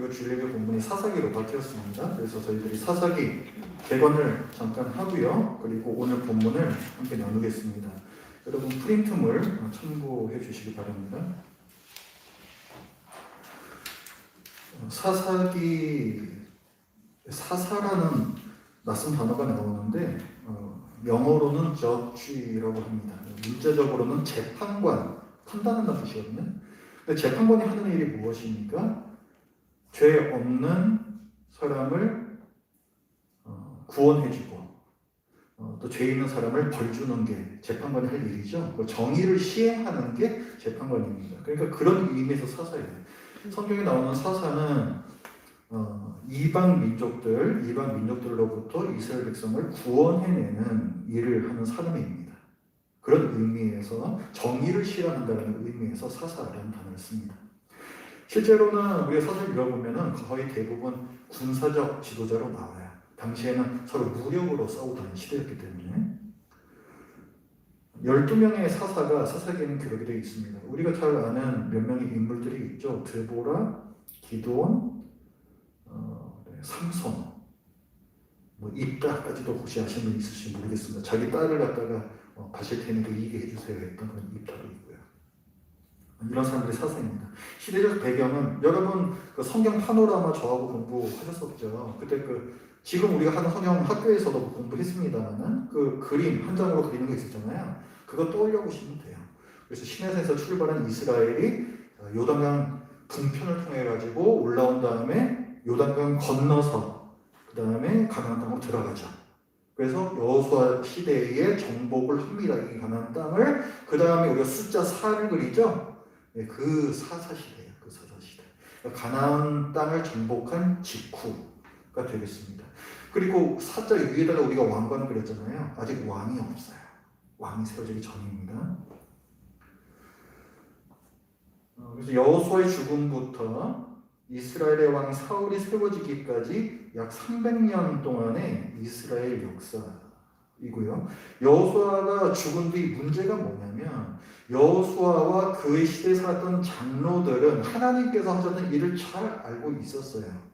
그리고 주일예배 본문이 사사기로 바뀌었습니다. 그래서 저희들이 사사기 개관을 잠깐 하고요. 그리고 오늘 본문을 함께 나누겠습니다. 여러분 프린트물 참고해 주시기 바랍니다. 사사기, 사사라는 낯선 단어가 나오는데 영어로는 judge라고 합니다. 문자적으로는 재판관, 판단한다는 뜻이거든요. 근데 재판관이 하는 일이 무엇입니까? 죄 없는 사람을 구원해주고 또 죄 있는 사람을 벌주는 게 재판관이 할 일이죠. 정의를 시행하는 게 재판관입니다. 그러니까 그런 의미에서 사사예요. 성경에 나오는 사사는 이방 민족들로부터 이스라엘 백성을 구원해내는 일을 하는 사람입니다. 그런 의미에서 정의를 실현한다는 의미에서 사사라는 단어를 씁니다. 실제로는 우리가 사사를 읽어보면 거의 대부분 군사적 지도자로 나와요. 당시에는 서로 무력으로 싸우던 시대였기 때문에 12명의 사사가 사사기에는 기록이 되어 있습니다. 우리가 잘 아는 몇 명의 인물들이 있죠. 드보라, 기드온, 삼손, 입다까지도 혹시 아시는 분 있으신지 모르겠습니다. 자기 딸을 갖다가 바실 테니까 이기게 해주세요 했던 그런 입다도 있고요. 이런 사람들이 사사입니다. 시대적 배경은 여러분 그 성경 파노라마 저하고 공부하셨었죠. 그때 지금 우리가 하는 성경 학교에서도 공부했습니다만은 그 그림 한 장으로 그리는 거 있었잖아요. 그거 떠올려 보시면 돼요. 그래서 시내산에서 출발한 이스라엘이 요단강 동편을 통해 가지고 올라온 다음에 요단강 건너서 그 다음에 가나안 땅으로 들어가죠. 그래서 여호수아 시대에 정복을 합니다. 이 가나안 땅을. 그 다음에 우리가 숫자 4를 그리죠. 네, 그 사사 시대예요. 그 사사 시대. 가나안 땅을 정복한 직후가 되겠습니다. 그리고 사자 위에다가 우리가 왕관을 그렸잖아요. 아직 왕이 없어요. 왕이 세워지기 전입니다. 그래서 여호수아의 죽음부터 이스라엘의 왕 사울이 세워지기까지 약 300년 동안의 이스라엘 역사이고요. 여호수아가 죽은 뒤 문제가 뭐냐면 여호수아와 그의 시대에 살았던 장로들은 하나님께서 하셨던 일을 잘 알고 있었어요.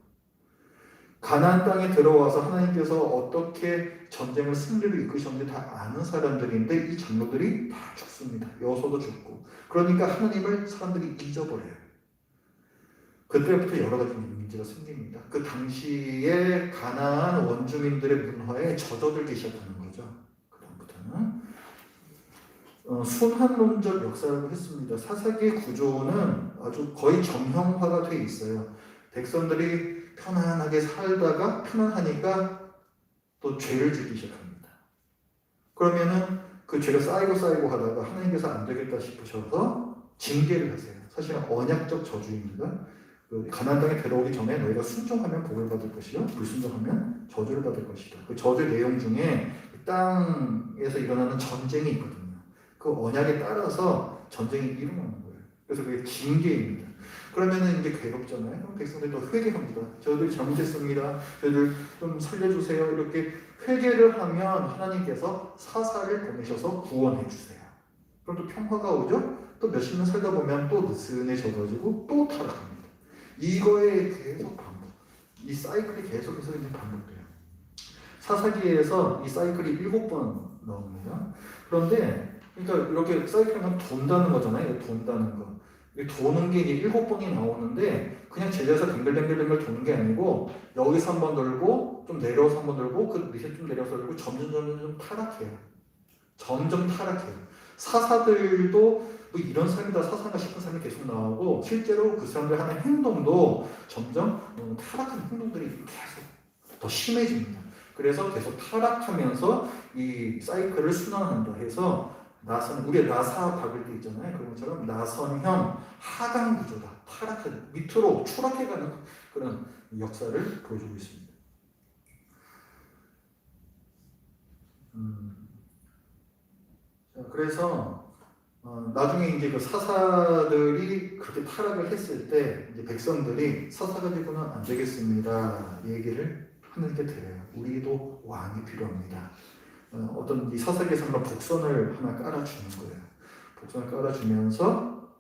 가나안 땅에 들어와서 하나님께서 어떻게 전쟁을 승리를 이끄셨는지 다 아는 사람들인데 이 장로들이 다 죽습니다. 여호수아도 죽고. 그러니까 하나님을 사람들이 잊어버려요. 그때부터 여러 가지 문제가 생깁니다. 그 당시에 가나안 원주민들의 문화에 젖어들기 시작하는 거죠. 그다음부터는 순환론적 역사라고 했습니다. 사사기의 구조는 아주 거의 정형화가 돼 있어요. 백성들이 편안하게 살다가 편안하니까 또 죄를 짓기 시작합니다. 그러면은 그 죄가 쌓이고 하다가 하나님께서 안 되겠다 싶으셔서 징계를 하세요. 사실은 언약적 저주입니다. 가나안 땅에 들어오기 전에 너희가 순종하면 복을 받을 것이요 불순종하면 저주를 받을 것이다. 그 저주 내용 중에 땅에서 일어나는 전쟁이 있거든요. 그 언약에 따라서 전쟁이 일어나는 거예요. 그래서 그게 징계입니다. 그러면은 이제 괴롭잖아요. 그럼 백성들이 또 회개합니다. 저희들이 잘못했습니다. 저희들 좀 살려주세요. 이렇게 회개를 하면 하나님께서 사사를 보내셔서 구원해 주세요. 그럼 또 평화가 오죠. 또 몇십 년 살다 보면 또 느슨해져가지고 또 타락합니다. 이거에 계속 반복. 이 사이클이 계속해서 이제 반복돼요. 사사기에서 이 사이클이 7번 나옵니다. 그런데 그러니까 이렇게 사이클은 돈다는 거잖아요. 돈다는 거. 도는 게 이제 7번이 나오는데 그냥 제자에서 뱅글뱅글 도는 게 아니고 여기서 한 번 돌고 좀 내려서 한 번 돌고 그 밑에 좀 내려서 돌고 점점 타락해요. 점점 타락해요. 사사들도 뭐 이런 삶이다 사사가 싶은 삶이 계속 나오고 실제로 그 사람들 하는 행동도 점점 타락한 행동들이 계속 더 심해집니다. 그래서 계속 타락하면서 이 사이클을 순환한다 해서 우리가 나사 박을 때 있잖아요. 그런 것처럼 나선형 하강 구조다. 밑으로 추락해가는 그런 역사를 보여주고 있습니다. 그래서 나중에 이제 그 사사들이 그렇게 타락을 했을 때 이제 백성들이 사사 가지고는 안 되겠습니다. 얘기를 하나님께 드려요. 우리도 왕이 필요합니다. 어떤 이 사사기에서 하나 복선을 하나 깔아주는 거예요. 복선을 깔아주면서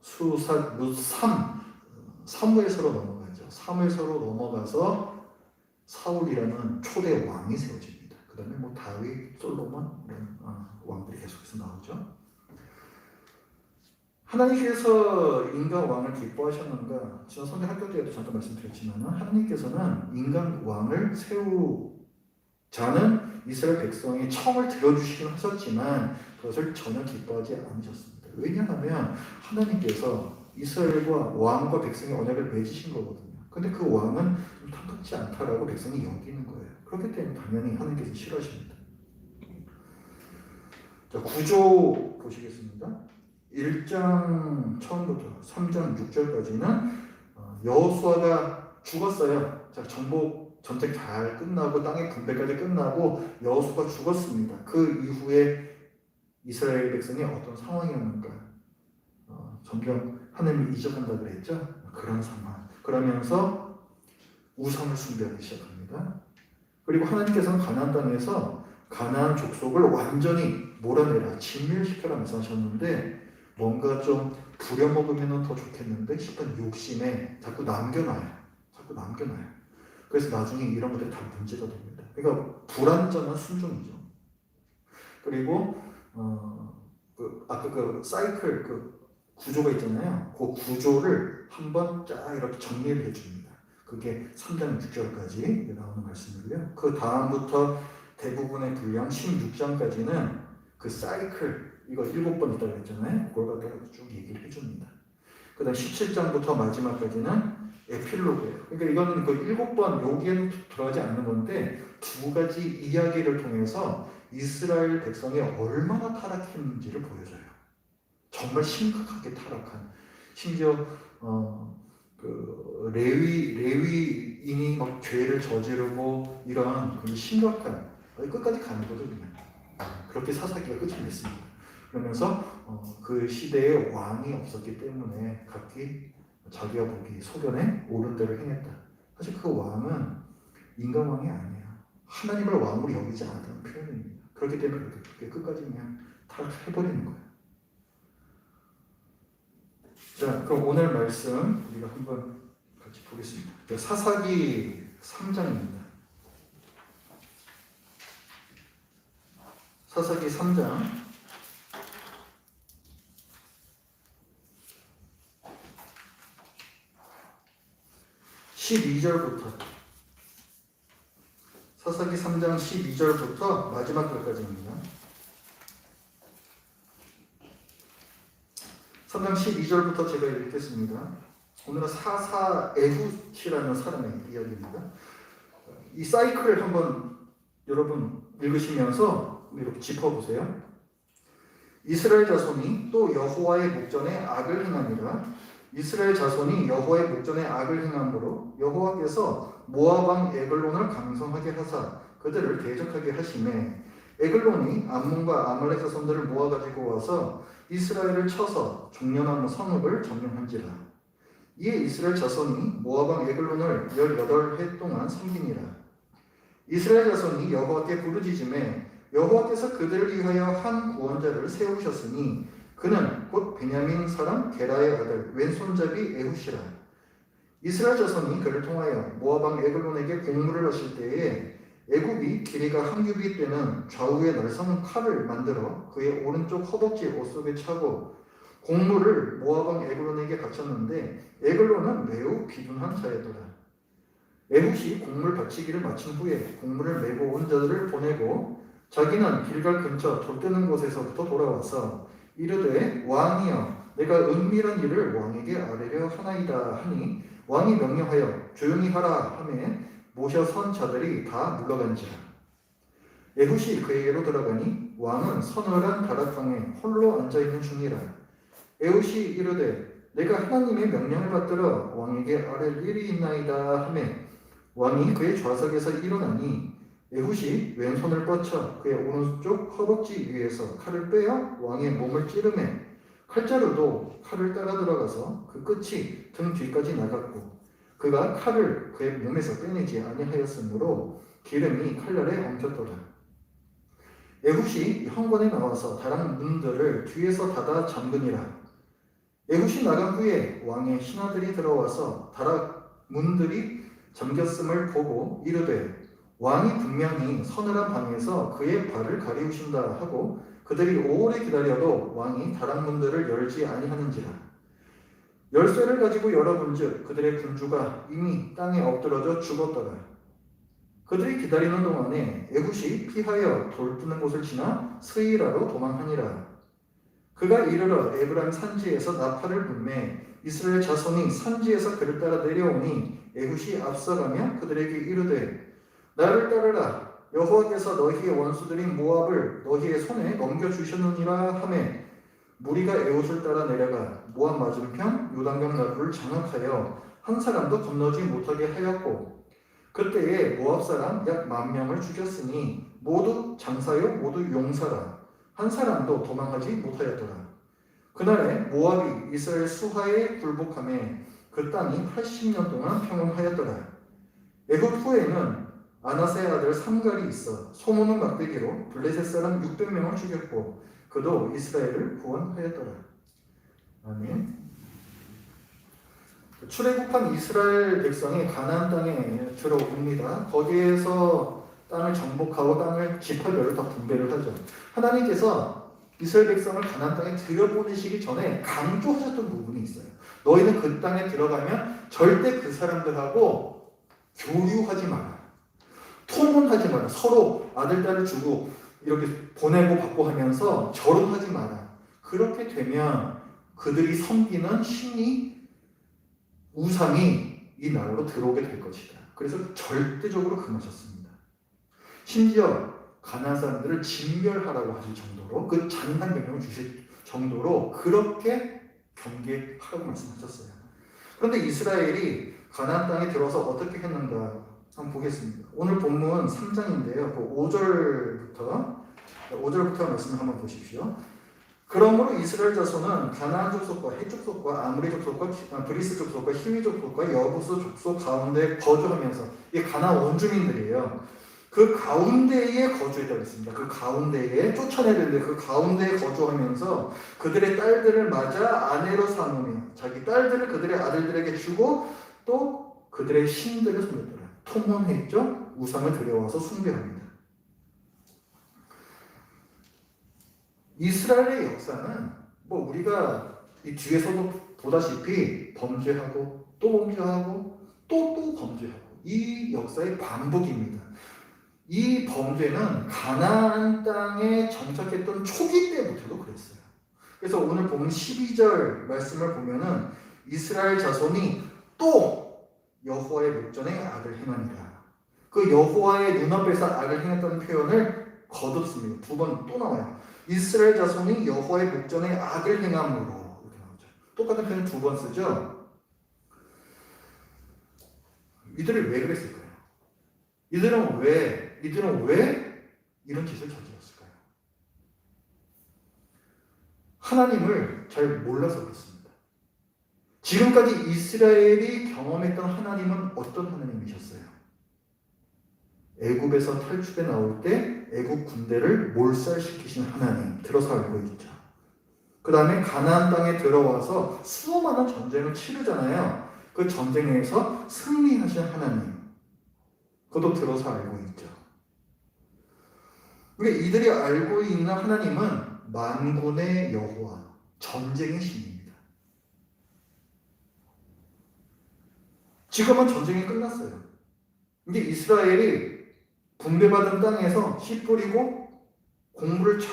사무에서로 넘어가죠. 사무엘서로 넘어가서 사울이라는 초대 왕이 세워집니다. 그 다음에 뭐 다윗, 솔로몬 이런 왕들이 계속해서 나오죠. 하나님께서 인간 왕을 기뻐하셨는가? 지난 선대 학교 때에도 잠깐 말씀드렸지만 하나님께서는 인간 왕을 세우자는 이스라엘 백성의 청을 들어주시긴 하셨지만 그것을 전혀 기뻐하지 않으셨습니다. 왜냐하면 하나님께서 이스라엘과 왕과 백성의 언약을 맺으신 거거든요. 근데 그 왕은 좀 탐탁지 않다라고 백성이 여기는 거예요. 그렇기 때문에 당연히 하나님께서 싫어하십니다. 자, 구조 보시겠습니다. 1장 처음부터 3장 6절까지는 여호수아가 죽었어요. 자, 정복 전쟁 잘 끝나고 땅의 분배까지 끝나고 여호수아가 죽었습니다. 그 이후에 이스라엘 백성이 어떤 상황이었는가? 점점 하나님을 잊어간다 그랬죠. 그런 상황. 그러면서 우상을 숭배하기 시작합니다. 그리고 하나님께서는 가나안 땅에서 가나안 족속을 완전히 몰아내라, 진멸시켜라 말씀하셨는데 뭔가 좀 부려먹으면 더 좋겠는데 싶은 욕심에 자꾸 남겨놔요. 그래서 나중에 이런 것들이 다 문제가 됩니다. 그러니까 불완전한 순종이죠. 그리고 아까 그 사이클 그 구조가 있잖아요. 그 구조를 한번 쫙 이렇게 정리를 해줍니다. 그게 3장 6절까지 나오는 말씀이고요. 그 다음부터 대부분의 분량 16장까지는 그 사이클 이거 7번 있다고 했잖아요. 그걸 갖다가 쭉 얘기를 해줍니다. 그 다음 17장부터 마지막까지는 에필로그예요. 그러니까 이거는 그 7번 여기에는 들어가지 않는 건데 두 가지 이야기를 통해서 이스라엘 백성이 얼마나 타락했는지를 보여줘요. 정말 심각하게 타락한, 심지어 그 레위인이 막 죄를 저지르고 이런 그 심각한 끝까지 가는 거거든요. 그렇게 사사기가 끝을 냈습니다. 그러면서 그 시대에 왕이 없었기 때문에 각기 자기가 보기 소견에 옳은 대로 행했다. 사실 그 왕은 인간 왕이 아니에요. 하나님을 왕으로 여기지 않았다는 표현입니다. 그렇기 때문에 그렇게 끝까지 그냥 타락해버리는 거예요. 자, 그럼 오늘 말씀 우리가 한번 같이 보겠습니다. 사사기 3장입니다. 사사기 3장 12절부터 사사기 3장 12절부터 마지막 절까지입니다. 3장 12절부터 제가 읽겠습니다. 오늘은 사사 에훗이라는 사람의 이야기입니다. 이 사이클을 한번 여러분 읽으시면서 이렇게 짚어보세요. 이스라엘 자손이 또 여호와의 목전에 악을 행하니라. 이스라엘 자손이 여호와의 목전에 악을 행함으로 여호와께서 모압 왕 에글론을 강성하게 하사 그들을 대적하게 하시매 에글론이 암몬과 아말렉 자손들을 모아가지고 와서 이스라엘을 쳐서 종려나무 성읍을 점령한지라. 이에 이스라엘 자손이 모압 왕 에글론을 18해 동안 섬기니라. 이스라엘 자손이 여호와께 부르짖음에 여호와께서 그들을 위하여 한 구원자를 세우셨으니 그는 곧 베냐민 사람 게라의 아들 왼손잡이 에훗이라. 이스라엘 자손이 그를 통하여 모압 왕 에글론에게 공물을 하실 때에 애굽이 길이가 한 규빗 되는 좌우의 날성 칼을 만들어 그의 오른쪽 허벅지 옷 속에 차고 공물을 모압 왕 에글론에게 바쳤는데 에글론은 매우 비둔한 자였더라. 에훗이 공물 바치기를 마친 후에 공물을 메고 온 자들을 보내고 자기는 길갈 근처 돌 뜨는 곳에서부터 돌아와서 이르되 왕이여 내가 은밀한 일을 왕에게 아뢰려 하나이다 하니 왕이 명령하여 조용히 하라 하매 모셔 선 자들이 다 물러간지라. 에훗이 그에게로 들어가니 왕은 서늘한 다락방에 홀로 앉아있는 중이라. 에훗이 이르되 내가 하나님의 명령을 받들어 왕에게 아랠 일이 있나이다 하매 왕이 그의 좌석에서 일어나니 에훗이 왼손을 뻗쳐 그의 오른쪽 허벅지 위에서 칼을 빼어 왕의 몸을 찌르매 칼자루도 칼을 따라 들어가서 그 끝이 등 뒤까지 나갔고 그가 칼을 그의 몸에서 빼내지 아니하였으므로 기름이 칼날에 엉켰더라. 에훗이 현관에 나와서 다락 문들을 뒤에서 닫아 잠그니라. 에훗이 나간 후에 왕의 신하들이 들어와서 다락 문들이 잠겼음을 보고 이르되 왕이 분명히 서늘한 방에서 그의 발을 가리우신다 하고 그들이 오래 기다려도 왕이 다락문들을 열지 아니하는지라. 열쇠를 가지고 열어본즉 그들의 군주가 이미 땅에 엎드러져 죽었더라. 그들이 기다리는 동안에 에훗이 피하여 돌뜨는 곳을 지나 스이라로 도망하니라. 그가 이르러 에브라임 산지에서 나팔을 불매 이스라엘 자손이 산지에서 그를 따라 내려오니 에훗이 앞서가며 그들에게 이르되 나를 따르라. 여호와께서 너희의 원수들인 모압을 너희의 손에 넘겨주셨느니라 하매 무리가 에훗을 따라 내려가 모압 맞은편 요단강 나루를 장악하여 한 사람도 건너지 못하게 하였고 그때에 모압 사람 약 10,000명을 죽였으니 모두 장사요 모두 용사라. 한 사람도 도망가지 못하였더라. 그날에 모압이 이스라엘 수하에 굴복하매 그 땅이 80년 동안 평온하였더라. 에훗 후에는 아나세의 아들 삼갈이 있어 소문을 막대기로 블레셋 사람 600명을 죽였고 그도 이스라엘을 구원하였더라. 아멘. 출애굽한 이스라엘 백성이 가나안 땅에 들어옵니다. 거기에서 땅을 정복하고 땅을 지파별로 다 분배를 하죠. 하나님께서 이스라엘 백성을 가나안 땅에 들여보내시기 전에 강조하셨던 부분이 있어요. 너희는 그 땅에 들어가면 절대 그 사람들하고 교류하지 마라. 통혼하지 마라. 서로 아들, 딸을 주고 이렇게 보내고 받고 하면서 결혼하지 마라. 그렇게 되면 그들이 섬기는 신이 우상이 이 나라로 들어오게 될 것이다. 그래서 절대적으로 금하셨습니다. 심지어 가나안 사람들을 진멸하라고 하실 정도로 그 잔인한 명령을 주실 정도로 그렇게 경계하라고 말씀하셨어요. 그런데 이스라엘이 가나안 땅에 들어와서 어떻게 했는가 한번 보겠습니다. 오늘 본문 3장인데요. 그 5절부터 말씀을 한번 보십시오. 그러므로 이스라엘 자손은 가나안 족속과 헷 족속과 아므리 족속과 브리스 족속과 히위 족속과 여부스 족속 가운데 거주하면서 이 가나안 원주민들이에요. 그 가운데에 거주했다고 했습니다. 그 가운데에 쫓아내야 되는데 그 가운데에 거주하면서 그들의 딸들을 맞아 아내로 삼으며 자기 딸들을 그들의 아들들에게 주고 또 그들의 신들을 섬겼더라. 통혼했죠. 우상을 들여와서 숭배합니다. 이스라엘의 역사는 우리가 이 뒤에서도 보다시피 범죄하고 또 범죄하고 또 범죄하고 이 역사의 반복입니다. 이 범죄는 가나안 땅에 정착했던 초기 때부터도 그랬어요. 그래서 오늘 보면 12절 말씀을 보면은 이스라엘 자손이 또 여호와의 목전에 악을 행하니라. 그 여호와의 눈앞에서 악을 행했다는 표현을 거듭습니다. 2번 또 나와요. 이스라엘 자손이 여호와의 목전에 악을 행함으로 이렇게 나오죠. 똑같은 표현 2번 쓰죠. 이들이 왜 그랬을까요? 이들은 왜 이런 짓을 저질렀을까요? 하나님을 잘 몰라서 그렇습니다. 지금까지 이스라엘이 경험했던 하나님은 어떤 하나님이셨어요? 애굽에서 탈출해 나올 때 애굽 군대를 몰살시키신 하나님 들어서 알고 있죠. 그 다음에 가나안 땅에 들어와서 수많은 전쟁을 치르잖아요. 그 전쟁에서 승리하신 하나님 그것도 들어서 알고 있죠. 그러니까 이들이 알고 있는 하나님은 만군의 여호와, 전쟁의 신입니다. 지금은 전쟁이 끝났어요. 이제 이스라엘이 분배받은 땅에서 씨 뿌리고 공부를 잘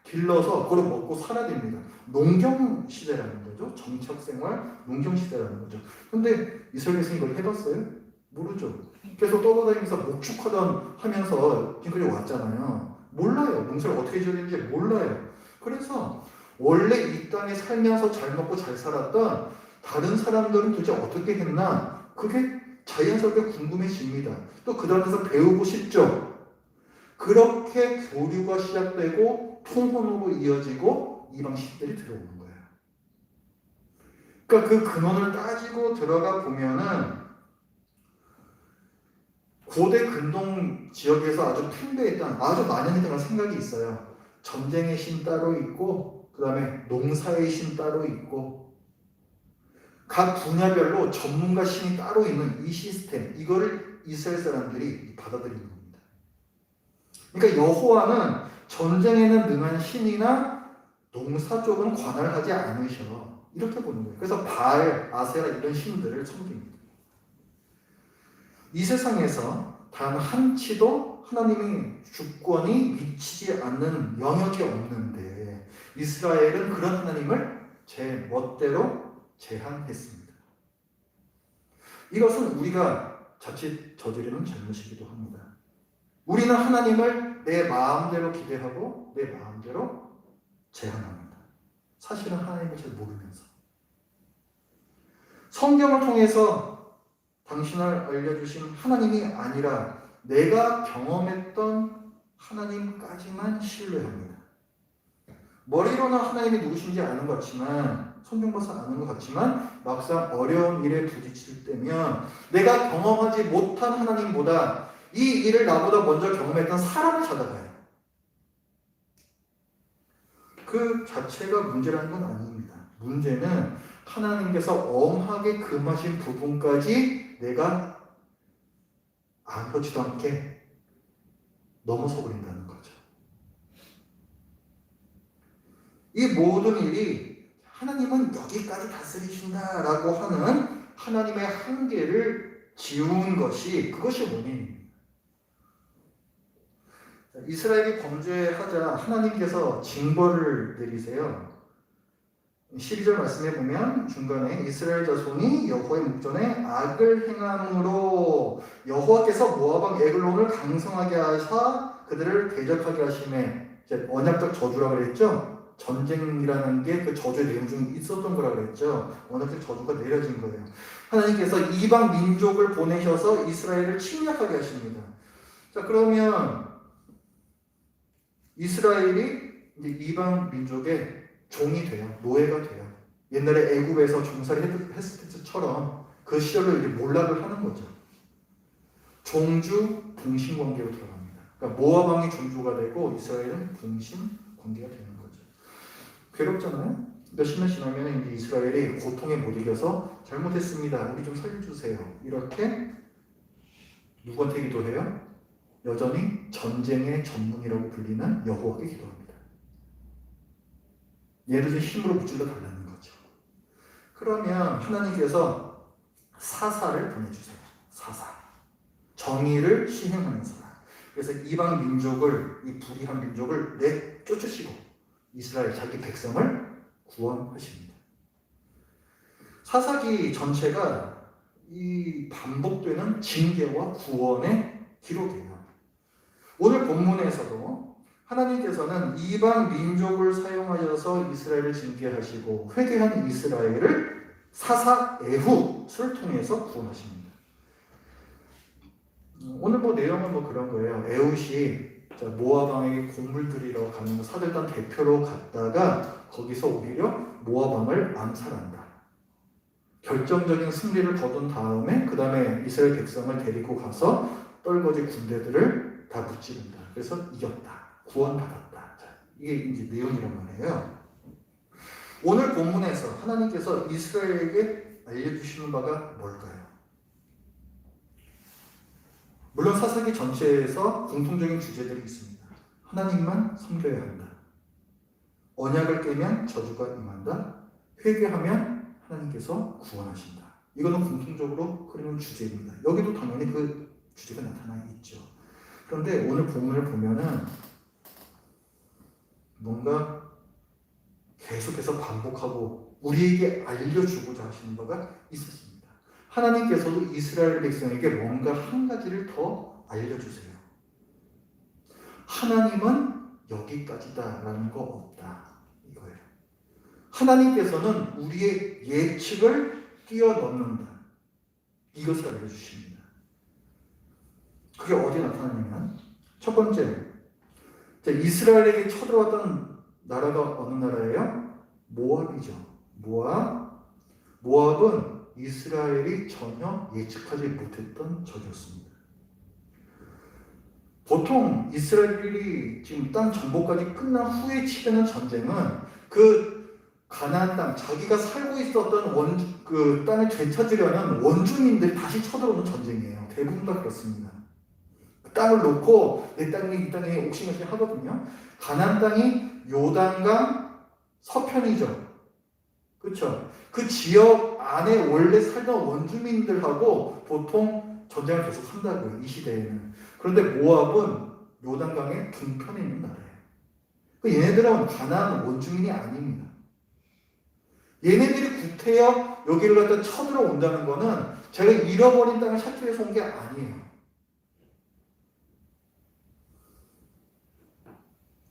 길러서 그걸 먹고 살아야 됩니다. 농경 시대라는 거죠. 정착 생활, 농경 시대라는 거죠. 근데 이스라엘에서 이걸 해봤어요? 모르죠. 계속 떠돌아다니면서 목축하던 하면서 지금까지 왔잖아요. 몰라요. 농사를 어떻게 지어야 되는지 몰라요. 그래서 원래 이 땅에 살면서 잘 먹고 잘 살았던 다른 사람들은 도대체 어떻게 했나? 그게 자연스럽게 궁금해집니다. 또 그 다음에서 배우고 싶죠. 그렇게 교류가 시작되고 통혼으로 이어지고 이방 신들이 들어오는 거예요. 그러니까 그 근원을 따지고 들어가 보면은 고대 근동 지역에서 아주 팽배했던 아주 만연했던 생각이 있어요. 전쟁의 신 따로 있고 그 다음에 농사의 신 따로 있고 각 분야별로 전문가 신이 따로 있는 이 시스템, 이거를 이스라엘 사람들이 받아들이는 겁니다. 그러니까 여호와는 전쟁에는 능한 신이나 농사 쪽은 관할하지 않으셔. 이렇게 보는 거예요. 그래서 바알, 아세라 이런 신들을 섬깁니다. 이 세상에서 단 한치도 하나님의 주권이 미치지 않는 영역이 없는데 이스라엘은 그런 하나님을 제 멋대로 제한했습니다. 이것은 우리가 자칫 저지르는 잘못이기도 합니다. 우리는 하나님을 내 마음대로 기대하고 내 마음대로 제한합니다. 사실은 하나님을 잘 모르면서. 성경을 통해서 당신을 알려주신 하나님이 아니라 내가 경험했던 하나님까지만 신뢰합니다. 머리로는 하나님이 누구신지 아는 것 같지만, 성경 봐서 아는 것 같지만 막상 어려운 일에 부딪힐 때면 내가 경험하지 못한 하나님보다 이 일을 나보다 먼저 경험했던 사람을 찾아가요. 그 자체가 문제라는 건 아닙니다. 문제는 하나님께서 엄하게 금하신 부분까지 내가 아무렇지도 않게 넘어서 버린다는 거죠. 이 모든 일이 하나님은 여기까지 다스리신다라고 하는 하나님의 한계를 지운 것이 그것이 원인입니다. 이스라엘이 범죄하자 하나님께서 징벌을 내리세요. 12절 말씀에 보면 중간에 이스라엘 자손이 여호와의 목전에 악을 행함으로 여호와께서 모압 왕 에글론을 강성하게 하사 그들을 대적하게 하심에, 언약적 저주라고 그랬죠. 전쟁이라는 게 그 저주의 내용 중에 있었던 거라고 그랬죠. 언약적 저주가 내려진 거예요. 하나님께서 이방 민족을 보내셔서 이스라엘을 침략하게 하십니다. 자, 그러면 이스라엘이 이제 이방 민족의 종이 돼요. 노예가 돼요. 옛날에 애굽에서 종살이 했을 때처럼 그 시절을 이제 몰락을 하는 거죠. 종주 동신 관계로 들어갑니다. 그러니까 모압 왕이 종주가 되고 이스라엘은 동신 관계가 되는 거죠. 괴롭잖아요. 몇십 년 지나면 이제 이스라엘이 고통에 못 이겨서 잘못했습니다. 우리 좀 살려주세요. 이렇게 누구한테 기도해요? 여전히 전쟁의 전문이라고 불리는 여호와께 기도합니다. 얘를 좀 힘으로 무찔러 달라는 거죠. 그러면 하나님께서 사사를 보내주세요. 사사. 정의를 시행하는 사람. 그래서 이방 민족을, 이 불의한 민족을 내쫓으시고 이스라엘 자기 백성을 구원하십니다. 사사기 전체가 이 반복되는 징계와 구원의 기록이에요. 오늘 본문에서도 하나님께서는 이방 민족을 사용하셔서 이스라엘을 징계하시고 회개한 이스라엘을 사사 에훗을 통해서 구원하십니다. 오늘 내용은 그런 거예요. 에훗이 모압 왕에게 곡물 드리러 가는 사절단 대표로 갔다가 거기서 오히려 모압 왕을 암살한다. 결정적인 승리를 거둔 다음에 그 다음에 이스라엘 백성을 데리고 가서 떨거지 군대들을 다 무찌른다. 그래서 이겼다. 구원받았다. 자, 이게 이제 내용이란 말이에요. 오늘 본문에서 하나님께서 이스라엘에게 알려주시는 바가 뭘까요? 물론 사사기 전체에서 공통적인 주제들이 있습니다. 하나님만 섬겨야 한다. 언약을 깨면 저주가 임한다. 회개하면 하나님께서 구원하신다. 이거는 공통적으로 흐르는 주제입니다. 여기도 당연히 그 주제가 나타나 있죠. 그런데 오늘 본문을 보면은 뭔가 계속해서 반복하고 우리에게 알려주고자 하시는 바가 있었습니다. 하나님께서도 이스라엘 백성에게 뭔가 한 가지를 더 알려주세요. 하나님은 여기까지다라는 거 없다. 이거예요. 하나님께서는 우리의 예측을 뛰어넘는다. 이것을 알려주십니다. 그게 어디에 나타나냐면 첫 번째, 이스라엘에게 쳐들어왔던 나라가 어느 나라예요? 모압이죠. 모압은 이스라엘이 전혀 예측하지 못했던 적이었습니다. 보통 이스라엘이 지금 땅 정복까지 끝난 후에 치르는 전쟁은 그 가나안 땅, 자기가 살고 있었던 그 땅을 되찾으려는 원주민들이 다시 쳐들어오는 전쟁이에요. 대부분 다 그렇습니다. 땅을 놓고 내 땅이 이 땅에 옥신각신 하거든요. 가나안 땅이 요단강 서편이죠. 그렇죠? 그 지역 안에 원래 살던 원주민들하고 보통 전쟁을 계속 한다고요. 이 시대에는. 그런데 모압은 요단강의 동편에 있는 나라예요. 얘네들은 가나안 원주민이 아닙니다. 얘네들이 구태여 여기를 갖다 쳐들어온다는 거는 제가 잃어버린 땅을 찾기 위해서 온 게 아니에요.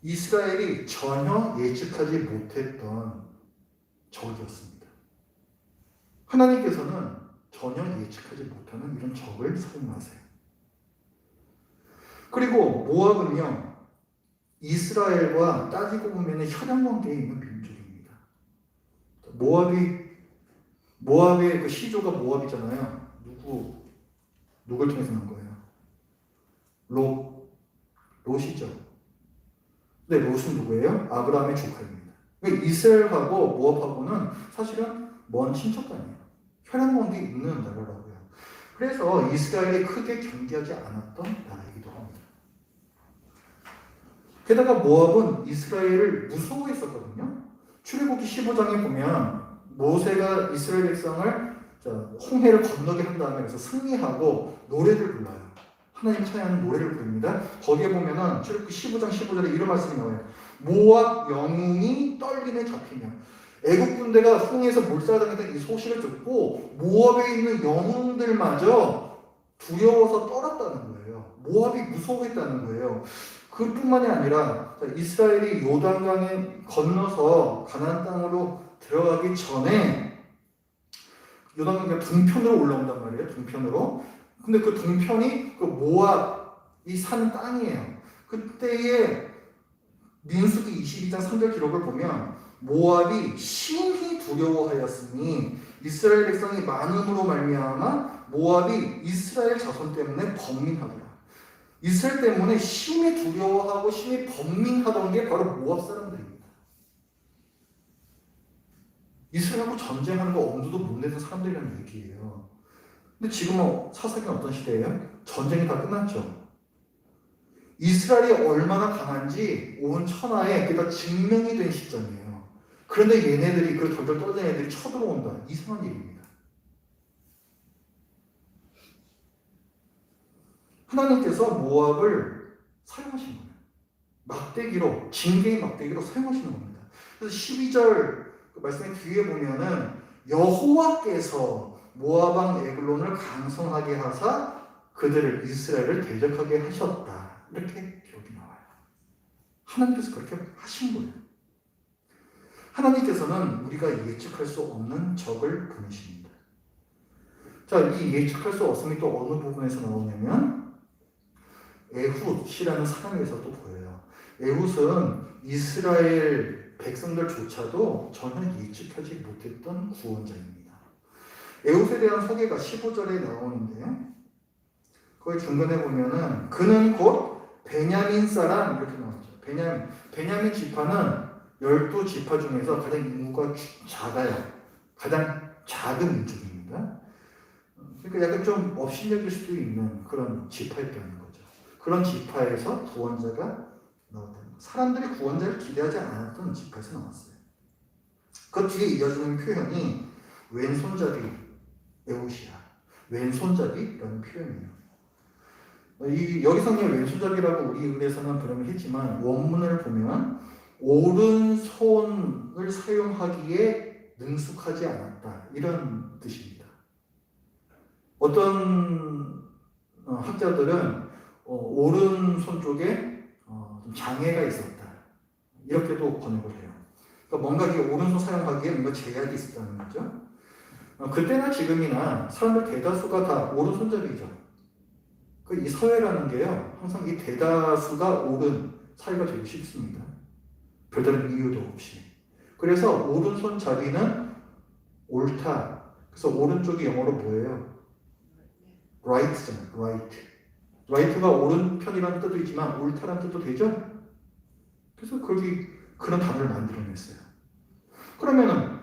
이스라엘이 전혀 예측하지 못했던 적이었습니다. 하나님께서는 전혀 예측하지 못하는 이런 적을 사용하세요. 그리고 모압은요, 이스라엘과 따지고 보면 혈연관계에 있는 민족입니다. 모압의 그 시조가 모압이잖아요. 누굴 통해서 난 거예요? 롯이죠. 네, 롯은 누구예요? 아브라함의 조카입니다. 그러니까 이스라엘하고 모압하고는 사실은 먼 친척도 아니에요. 혈연관계에 있는 나라라고요. 그래서 이스라엘이 크게 경계하지 않았던 나라이기도 합니다. 게다가 모압은 이스라엘을 무서워했었거든요. 출애굽기 15장에 보면 모세가 이스라엘 백성을 홍해를 건너게 한 다음에 그래서 승리하고 노래를 불러요. 하나님 찬양하는 노래를 부릅니다. 거기에 보면은 출애굽기 15장 15절에 이런 말씀이 나와요. 모압 영웅이 떨림에 잡히며 애국 군대가 홍해에서 몰살당했던 이 소식을 듣고 모압에 있는 영웅들마저 두려워서 떨었다는 거예요. 모압이 무서워했다는 거예요. 그뿐만이 아니라 이스라엘이 요단강에 건너서 가나안 땅으로 들어가기 전에 요단강 동편으로 올라온단 말이에요. 동편으로. 근데 그 동편이 그 모압이 산 땅이에요. 그때의 민수기 22장 3절 기록을 보면 모압이 심히 두려워하였으니 이스라엘 백성이 많음으로 말미암아 모압이 이스라엘 자손 때문에 번민하더라. 이스라엘 때문에 심히 두려워하고 심히 번민하던 게 바로 모압 사람들입니다. 이스라엘하고 전쟁하는 거 엄두도 못 내는 사람들이라는 얘기예요. 근데 지금은 사사기는 어떤 시대예요? 전쟁이 다 끝났죠. 이스라엘이 얼마나 강한지 온 천하에 그게 다 증명이 된 시점이에요. 그런데 얘네들이 그 덜덜 떨어진 애들이 쳐들어온다. 이상한 일입니다. 하나님께서 모압을 사용하신 거예요. 막대기로, 징계의 막대기로 사용하시는 겁니다. 그래서 12절 말씀 뒤에 보면은 여호와께서 모압 왕 에글론을 강성하게 하사 그들을 이스라엘을 대적하게 하셨다. 이렇게 기록이 나와요. 하나님께서 그렇게 하신 거예요. 하나님께서는 우리가 예측할 수 없는 적을 보내십니다. 자, 이 예측할 수 없음이 또 어느 부분에서 나오냐면 에훗이라는 사람에서 또 보여요. 에훗은 이스라엘 백성들조차도 전혀 예측하지 못했던 구원자입니다. 에훗에 대한 소개가 15절에 나오는데요. 거기 중간에 보면은 그는 곧 베냐민 사람 이렇게 나오죠. 베냐민 지파는 12지파 중에서 가장 인구가 작아요. 가장 작은 민족입니다. 그러니까 약간 좀 업신여길 수도 있는 그런 지파였다는 거죠. 그런 지파에서 구원자가 나왔다는 거예요. 사람들이 구원자를 기대하지 않았던 지파에서 나왔어요. 그 뒤에 이어지는 표현이 왼손잡이 에훗이야. 왼손잡이라는 표현이에요. 여기서는 왼손잡이라고 우리 의례에서는 발음을 했지만 원문을 보면 오른손을 사용하기에 능숙하지 않았다. 이런 뜻입니다. 어떤 학자들은 오른손 쪽에 좀 장애가 있었다. 이렇게도 번역을 해요. 그러니까 뭔가 오른손 사용하기에 뭔가 제약이 있었다는 거죠. 그때나 지금이나 사람들 대다수가 다 오른손잡이죠. 이 사회라는 게요, 항상 이 대다수가 옳은 사회가 되기 쉽습니다. 별다른 이유도 없이. 그래서 오른손잡이는 옳다. 그래서 오른쪽이 영어로 뭐예요? right잖아요. right. right가 오른편이라는 뜻도 있지만 옳다라는 뜻도 되죠? 그래서 거기 그런 단어를 만들어냈어요. 그러면은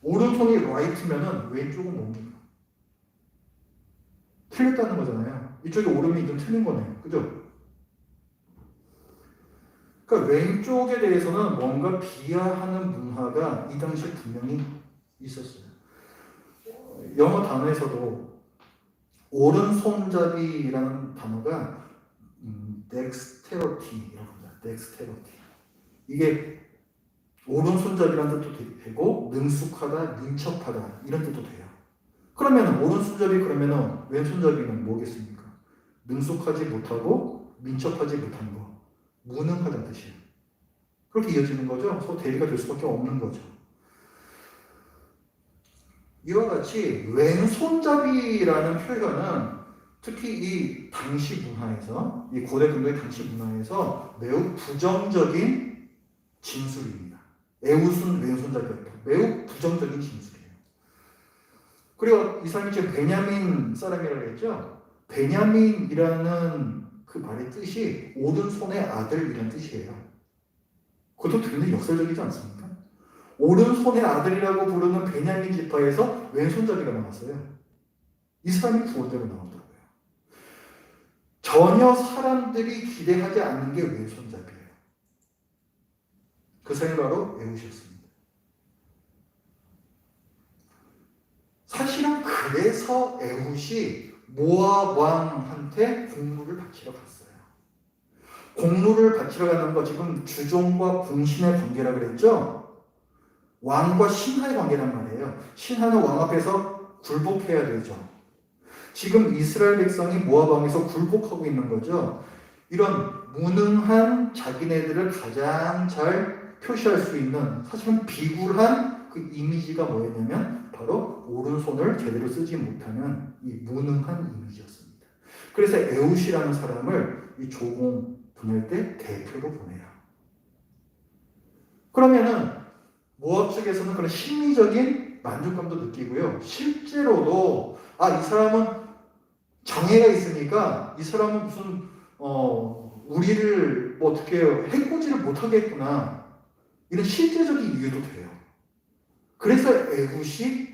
오른손이 right면은 왼쪽은 뭡니까? 틀렸다는 거잖아요. 이쪽에 옳음이 좀 틀린 거네요. 그죠? 그러니까 왼쪽에 대해서는 뭔가 비하하는 문화가 이 당시에 분명히 있었어요. 영어 단어에서도 오른손잡이라는 단어가 dexterity라고 합니다. dexterity. 이게 오른손잡이라는 뜻도 되고 능숙하다, 민첩하다 이런 뜻도 돼요. 그러면 오른손잡이 그러면 왼손잡이는 뭐겠습니까? 능숙하지 못하고 민첩하지 못한 거, 무능하다는 뜻이에요. 그렇게 이어지는 거죠. 서로 대리가 될 수밖에 없는 거죠. 이와 같이 왼손잡이라는 표현은 특히 이 당시 문화에서, 이 고대 근동의 당시 문화에서 매우 부정적인 진술입니다. 에웃은 왼손잡이였다. 매우 부정적인 진술이에요. 그리고 이 사람이 지금 베냐민 사람이라고 했죠. 베냐민이라는 그 말의 뜻이 오른손의 아들이라는 뜻이에요. 그것도 굉장히 역설적이지 않습니까? 오른손의 아들이라고 부르는 베냐민 지파에서 왼손잡이가 나왔어요. 이 사람이 구원대로 나오더라고요. 전혀 사람들이 기대하지 않는 게 왼손잡이에요. 그 사람이 바로 에웃이었습니다. 사실은 그래서 에훗이 모압 왕한테 공물을 바치러 갔어요. 공물을 바치러 가는 거 지금 주종과 공신의 관계라 그랬죠? 왕과 신하의 관계란 말이에요. 신하는 왕 앞에서 굴복해야 되죠. 지금 이스라엘 백성이 모압 왕에서 굴복하고 있는 거죠. 이런 무능한 자기네들을 가장 잘 표시할 수 있는 사실은 비굴한 그 이미지가 뭐였냐면 바로 오른손을 제대로 쓰지 못하는 이 무능한 이미지였습니다. 그래서 에웃이라는 사람을 이 조공 보낼 때 대표로 보내요. 그러면은 모압 측에서는 그런 심리적인 만족감도 느끼고요. 실제로도 이 사람은 장애가 있으니까 이 사람은 무슨 우리를 뭐 어떻게 해코지를 못하겠구나 이런 실제적인 이유도 돼요. 그래서 에훗이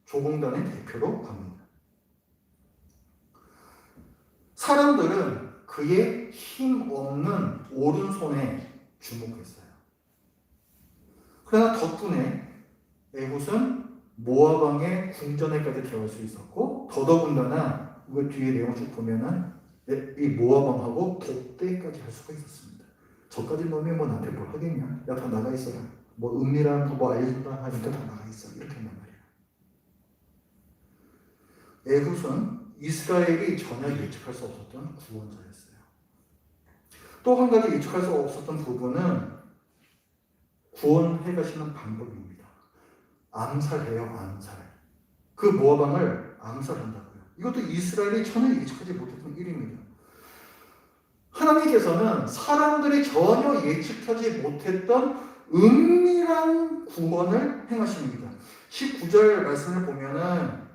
조공단의 대표로 갑니다. 사람들은 그의 힘없는 오른손에 주목했어요. 그러나 덕분에 에훗은 모압 왕의 궁전에까지 들어갈 수 있었고 더더군다나 이거 뒤에 내용 쭉 보면은 이 모압 왕하고 독대까지 할 수가 있었습니다. 저까지 놈이 뭐 나한테 뭘 하겠냐? 야, 다 나가 있어라. 뭐 은밀한 거 뭐 알려준다 하니까 다 나가 있어. 이렇게 한단 말이에요. 에훗은 이스라엘이 전혀 예측할 수 없었던 구원자였어요. 또 한 가지 예측할 수 없었던 부분은 구원해 가시는 방법입니다. 암살해요, 암살. 그 모압 왕을 암살한다고요. 이것도 이스라엘이 전혀 예측하지 못했던 일입니다. 하나님께서는 사람들이 전혀 예측하지 못했던 은밀한 구원을 행하십니다. 19절 말씀을 보면은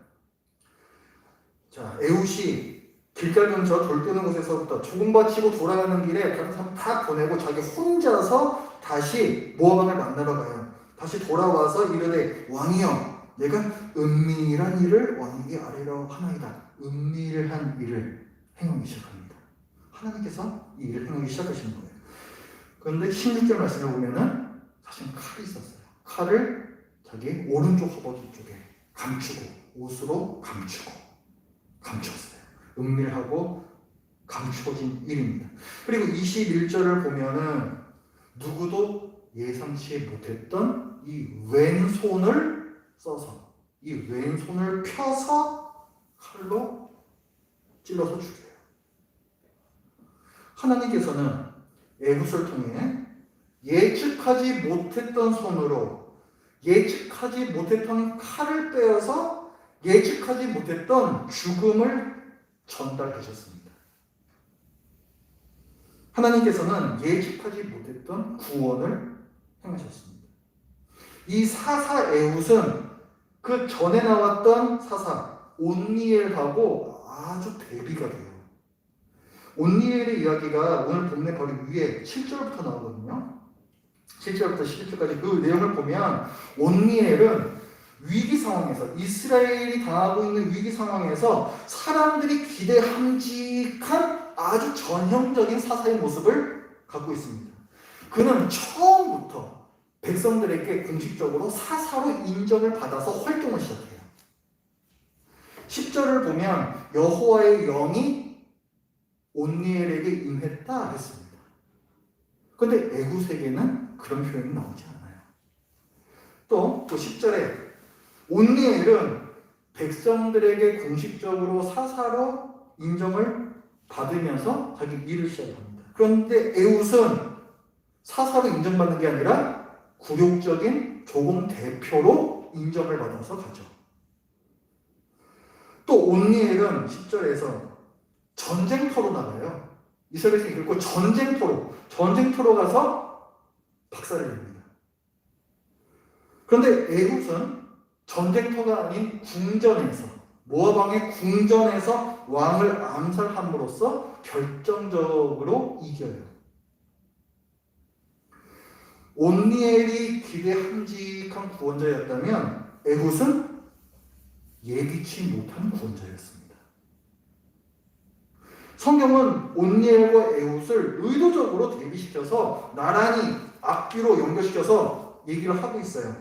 자, 에훗이 길갈 근처 돌 뜨는 곳에서부터 조금 바치고 돌아가는 길에 다른 사람 다 보내고 자기 혼자서 다시 모압 왕을 만나러 가요. 다시 돌아와서 이르되 왕이여 내가 은밀한 일을 왕에게 아뢰려 하나이다. 은밀한 일을 행하기 시작합니다. 하나님께서 이 일을 행하기 시작하시는 거예요. 그런데 16절 말씀을 보면은 사실 칼이 있었어요. 칼을 자기 오른쪽 허벅지 쪽에 감추고 옷으로 감추었어요. 은밀하고 감추어진 일입니다. 그리고 21절을 보면은 누구도 예상치 못했던 이 왼손을 써서 이 왼손을 펴서 칼로 찔러서 죽여요. 하나님께서는 에훗을 통해 예측하지 못했던 손으로 예측하지 못했던 칼을 빼어서 예측하지 못했던 죽음을 전달하셨습니다. 하나님께서는 예측하지 못했던 구원을 행하셨습니다. 이 사사 에훗은 그 전에 나왔던 사사 온니엘하고 아주 대비가 돼요. 온니엘의 이야기가 오늘 본문의 바로 위에 7절부터 나오거든요. 7절부터 11절까지 그 내용을 보면 온니엘은 위기 상황에서 이스라엘이 당하고 있는 위기 상황에서 사람들이 기대함직한 아주 전형적인 사사의 모습을 갖고 있습니다. 그는 처음부터 백성들에게 공식적으로 사사로 인정을 받아서 활동을 시작해요. 10절을 보면 여호와의 영이 온니엘에게 임했다 했습니다. 그런데 애굽에게는 그런 표현이 나오지 않아요. 또 10절에 온니엘은 백성들에게 공식적으로 사사로 인정을 받으면서 자기 일을 시작합니다. 그런데 에훗은 사사로 인정받는 게 아니라 굴욕적인 조공 대표로 인정을 받아서 가죠. 또 온니엘은 10절에서 전쟁터로 나가요. 이스라엘에서 이끌고 전쟁터로 가서 박살을 냅니다. 그런데 애굽은 전쟁터가 아닌 궁전에서, 모압 왕의 궁전에서 왕을 암살함으로써 결정적으로 이겨요. 온니엘이 기대함직한 구원자였다면 에훗은 예기치 못한 구원자였습니다. 성경은 온니엘과 에훗을 의도적으로 대비시켜서 나란히 앞뒤로 연결시켜서 얘기를 하고 있어요.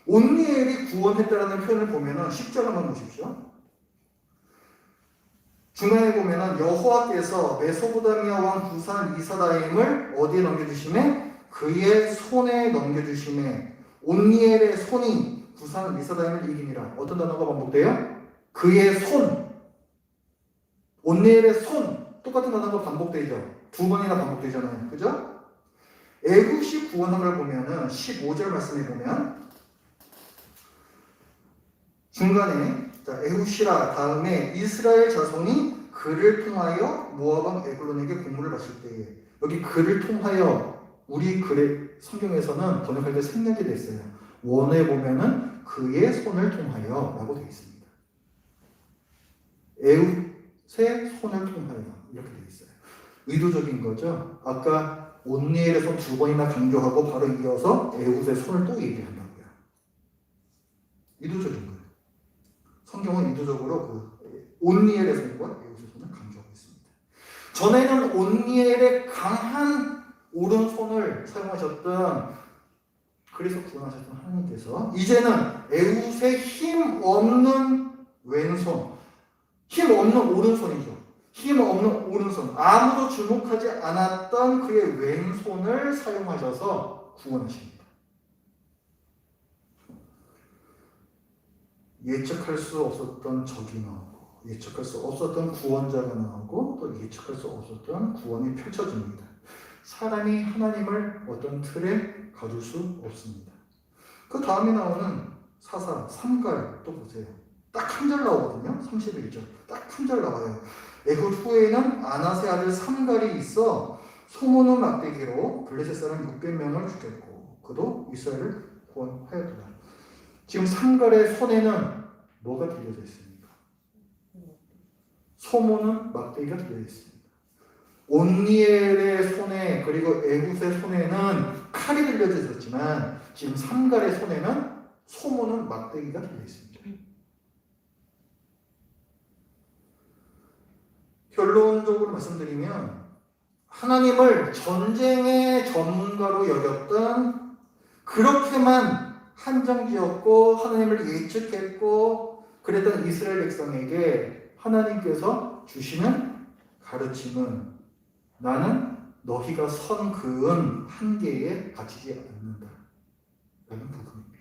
온니엘이 구원했다라는 표현을 보면은 10절 한번 보십시오. 중간에 보면은 여호와께서 메소포타미아 왕 구산 이사다임을 어디에 넘겨주시매? 그의 손에 넘겨주시매 온니엘의 손이 구산 이사다임을 이기니라. 어떤 단어가 반복돼요? 그의 손. 온니엘의 손. 똑같은 단어가 반복되죠. 두 번이나 반복되잖아요. 그죠? 애굽이 구원한 걸 보면은 15절 말씀에 보면 중간에 에훗이라 다음에 이스라엘 자손이 그를 통하여 모압 왕 에글론에게 공물을 바칠 때에 여기 그를 통하여 우리 글의 성경에서는 번역할 때 생략이 됐어요. 원에 보면은 그의 손을 통하여 라고 되어 있습니다. 에훗의 손을 통하여 이렇게 되어 있어요. 의도적인 거죠. 아까 온니엘의 손 두 번이나 강조하고 바로 이어서 에훗의 손을 또 얘기한다고요. 의도적인 거예요. 성경은 의도적으로 온니엘의 손과 에훗의 손을 강조하고 있습니다. 전에는 온니엘의 강한 오른손을 사용하셨던, 그래서 구원하셨던 하나님께서 이제는 에훗의 힘 없는 왼손, 힘 없는 오른손이죠. 힘 없는 오른손, 아무도 주목하지 않았던 그의 왼손을 사용하셔서 구원하십니다. 예측할 수 없었던 적이 나오고, 예측할 수 없었던 구원자가 나오고, 또 예측할 수 없었던 구원이 펼쳐집니다. 사람이 하나님을 어떤 틀에 가둘 수 없습니다. 그 다음에 나오는 사사, 삼갈 또 보세요. 딱 한 절 나오거든요. 31절. 딱 한 절 나와요. 애굽 후에는 아나세 아들 삼갈이 있어 소모는 막대기로 블레셋 사람 600명을 죽였고 그도 이스라엘을 구원하였더라. 지금 삼갈의 손에는 뭐가 들려져 있습니까? 소모는 막대기가 들려져 있습니다. 온니엘의 손에 그리고 에훗의 손에는 칼이 들려져 있었지만 지금 삼갈의 손에는 소모는 막대기가 들려 있습니다. 결론적으로 말씀드리면 하나님을 전쟁의 전문가로 여겼던, 그렇게만 한정지었고 하나님을 예측했고 그랬던 이스라엘 백성에게 하나님께서 주시는 가르침은 나는 너희가 선 그은 한계에 갇히지 않는다 라는 부분입니다.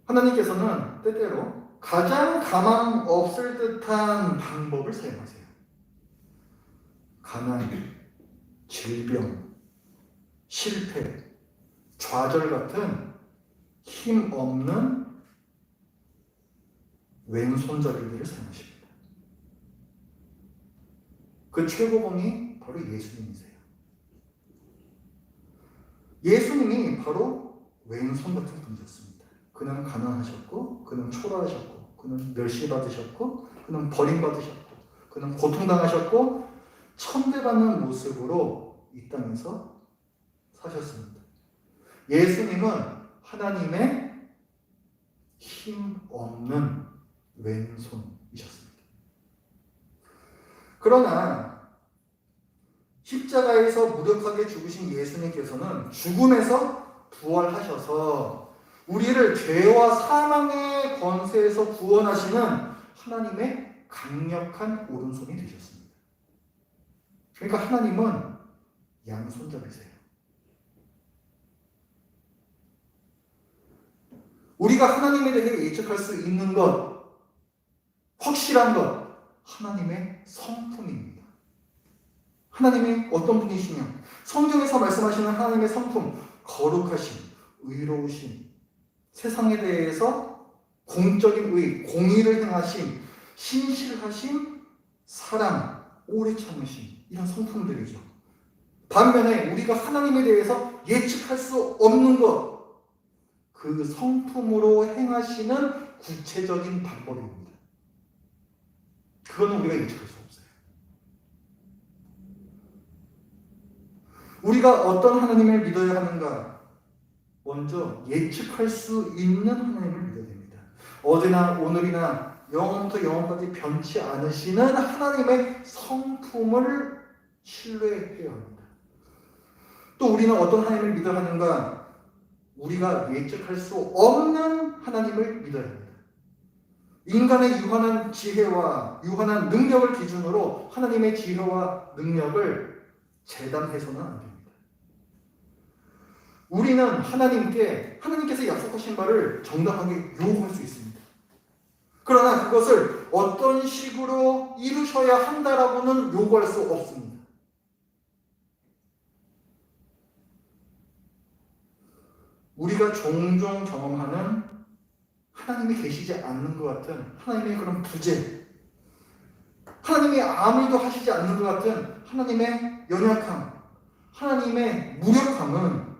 하나님께서는 때때로 가장 가망 없을 듯한 방법을 사용하세요. 가난, 질병, 실패, 좌절 같은 힘 없는 왼손잡이들을 사용하십니다. 그 최고봉이 바로 예수님이세요. 예수님이 바로 왼손 같은 분이셨습니다. 그는 가난하셨고, 그는 초라하셨고, 그는 멸시받으셨고, 그는 버림받으셨고, 그는 고통당하셨고, 천대받는 모습으로 이 땅에서 사셨습니다. 예수님은 하나님의 힘 없는 왼손이셨습니다. 그러나 십자가에서 무력하게 죽으신 예수님께서는 죽음에서 부활하셔서 우리를 죄와 사망의 권세에서 구원하시는 하나님의 강력한 오른손이 되셨습니다. 그러니까 하나님은 양손잡이세요. 우리가 하나님에 대해 예측할 수 있는 것, 확실한 것, 하나님의 성품입니다. 하나님이 어떤 분이시냐? 성경에서 말씀하시는 하나님의 성품, 거룩하심, 의로우심, 세상에 대해서 공적인 의, 공의를 행하심, 신실하심, 사랑, 오래 참으심, 이런 성품들이죠. 반면에 우리가 하나님에 대해서 예측할 수 없는 것, 그 성품으로 행하시는 구체적인 방법입니다. 그거는 우리가 예측할 수 없어요. 우리가 어떤 하나님을 믿어야 하는가? 먼저 예측할 수 있는 하나님을 믿어야 됩니다. 어제나 오늘이나 영원부터 영원까지 변치 않으시는 하나님의 성품을 신뢰해야 합니다. 또 우리는 어떤 하나님을 믿어야 하는가? 우리가 예측할 수 없는 하나님을 믿어야 합니다. 인간의 유한한 지혜와 유한한 능력을 기준으로 하나님의 지혜와 능력을 재단해서는 안 됩니다. 우리는 하나님께서 약속하신 바를 정당하게 요구할 수 있습니다. 그러나 그것을 어떤 식으로 이루셔야 한다라고는 요구할 수 없습니다. 우리가 종종 경험하는 하나님이 계시지 않는 것 같은 하나님의 그런 부재, 하나님이 아무 일도 하시지 않는 것 같은 하나님의 연약함, 하나님의 무력함은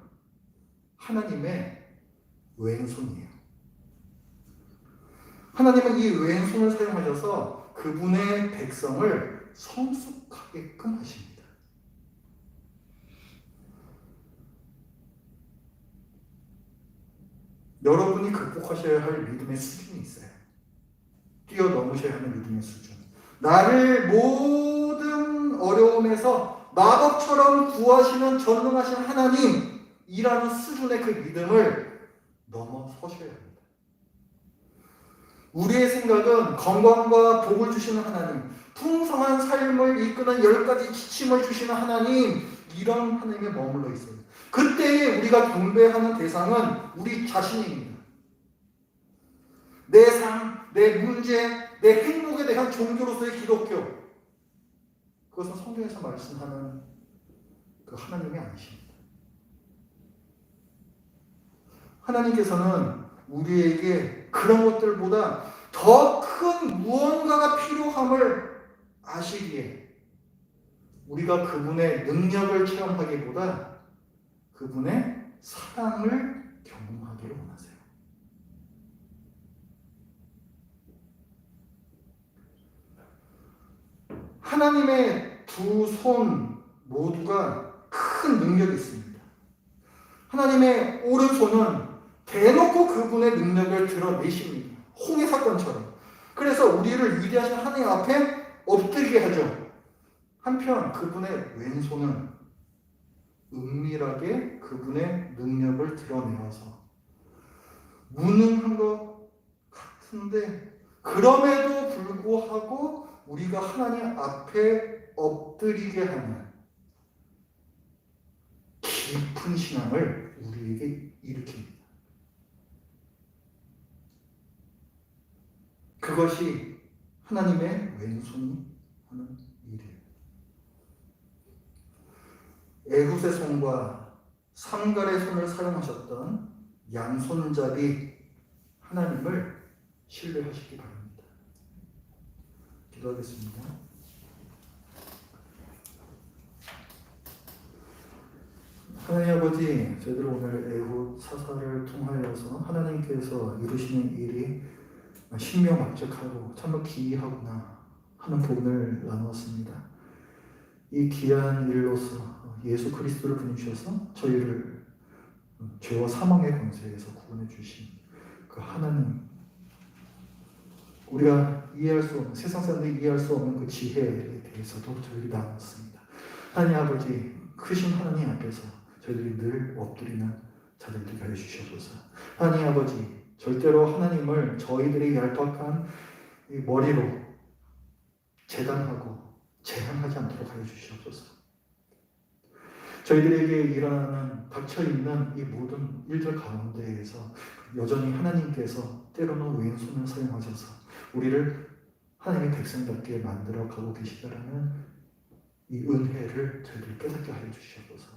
하나님의 왼손이에요. 하나님은 이 왼손을 사용하셔서 그분의 백성을 성숙하게끔 하십니다. 여러분이 극복하셔야 할 믿음의 수준이 있어요. 뛰어넘으셔야 하는 믿음의 수준. 나를 모든 어려움에서 마법처럼 구하시는 전능하신 하나님이라는 수준의 그 믿음을 넘어서셔야 합니다. 우리의 생각은 건강과 복을 주시는 하나님, 풍성한 삶을 이끄는 10가지 지침을 주시는 하나님, 이런 하나님에 머물러 있어요. 그때에 우리가 경배하는 대상은 우리 자신입니다. 내 삶, 내 문제, 내 행복에 대한 종교로서의 기독교. 그것은 성경에서 말씀하는 그 하나님이 아니십니다. 하나님께서는 우리에게 그런 것들보다 더 큰 무언가가 필요함을 아시기에 우리가 그분의 능력을 체험하기보다 그분의 사랑을 경험하기를 원하세요. 하나님의 두 손 모두가 큰 능력이 있습니다. 하나님의 오른손은 대놓고 그분의 능력을 드러내십니다. 홍해 사건처럼. 그래서 우리를 위대하신 하나님 앞에 엎드리게 하죠. 한편 그분의 왼손은 은밀하게 그분의 능력을 드러내어서 무능한 것 같은데 그럼에도 불구하고 우리가 하나님 앞에 엎드리게 하는 깊은 신앙을 우리에게 일으킵니다. 그것이 하나님의 왼손이 하는 일이에요. 에훗의 손과 삼갈의 손을 사용하셨던 양손잡이 하나님을 신뢰하시기 바랍니다. 기도하겠습니다. 하나님 아버지, 저희들 오늘 에훗 사사를 통하여서 하나님께서 이루시는 일이 신명막측하고 참으로 기이하구나 하는 부분을 나누었습니다. 이 귀한 일로서 예수 그리스도를 보내주셔서 저희를 죄와 사망의 권세에서 구원해 주신 그 하나님, 우리가 이해할 수 없는, 세상 사람들이 이해할 수 없는 그 지혜에 대해서도 저희들이 나눴습니다. 하나님 아버지, 크신 하나님 앞에서 저희들이 늘 엎드리는 자들이 되게 하여 주시옵소서. 하나님 아버지, 절대로 하나님을 저희들의 얄팍한 이 머리로 재단하고 제한하지 않도록 하여 주시옵소서. 저희들에게 일어나는 닥쳐있는 이 모든 일들 가운데에서 여전히 하나님께서 때로는 왼손을 사용하셔서 우리를 하나님의 백성답게 만들어 가고 계시다라는 이 은혜를 저희들 깨닫게 하여 주시옵소서.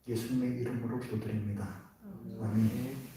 예수님의 이름으로 기도드립니다. 아멘.